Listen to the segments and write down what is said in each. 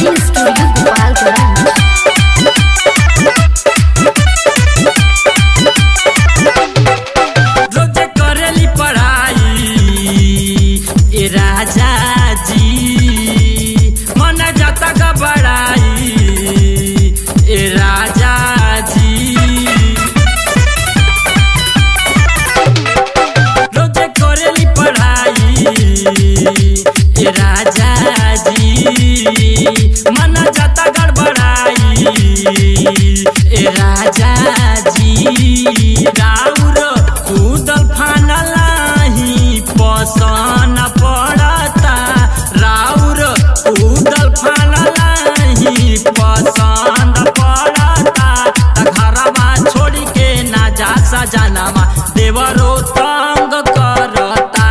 Recording studio Gopalganj. रोजे करेली पढ़ाई ए राजा जी, मन जाता का बड़ाई ए राजा जी। रोजे करेली पढ़ाई ए राजा जी, मन जाता गड़बड़ाई ए राजा जी। राउर कूदल फानलाही पसन पड़ता, राउर कूदल फानलाही पसंद पड़ता। घरवा छोड़ी के ना जा सजनवा देवरो तंग करता,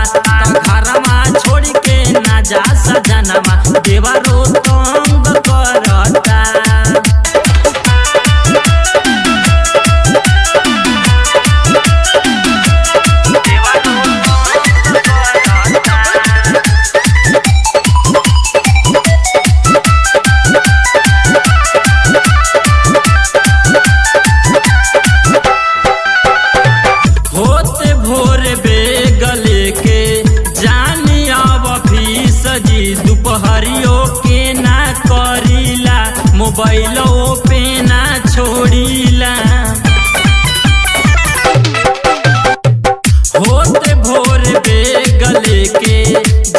घरवा छोड़ी के ना जा सजनवा देवरो तंग करता। होते भोर बेग लेके जानी अब फीस जी, दोपहरियो के ना करीला मोबाइलो पे ना छोड़ीला। होते भोर बेग लेके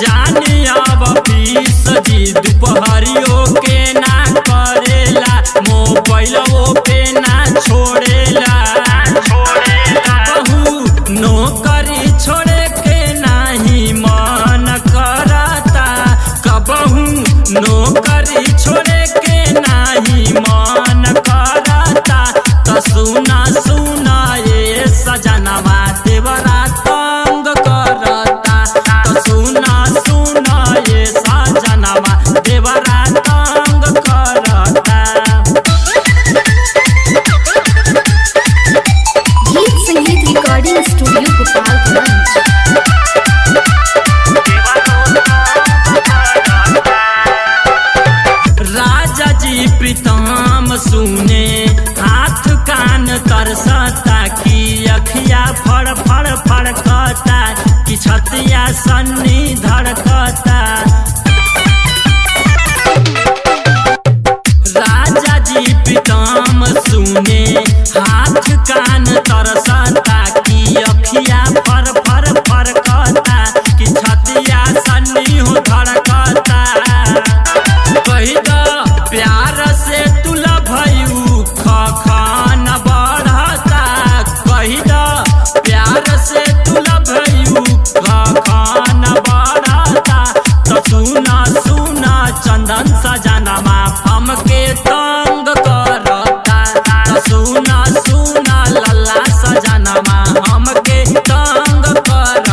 जानी अब फीस जी, दोपहरियो के ना करेला मोबाइलो पे ना छोड़ेला। नौकरी छोड़े के नहीं मन करता, कबहू नौकरी छोड़े के नहीं मन करता। तो सुना सुना ये सजनवा देवरा तंग करता, तो सुना सुना ये सजनवा देवरा तंग करता। गीत संगीत रिकॉर्डिंग स्टूडियो गोपालगंज। राजा जी प्रीतम सुने हाथ कान तरसता, कि अखिया फड़ फड़ फड़कता, कि छतिया सन्नी धड़कता। राजा जी प्रीतम सुने हाथ कान तरसता, कि अखिया फर फर फरकता, कि छतिया सन्नी हो धड़कता। कही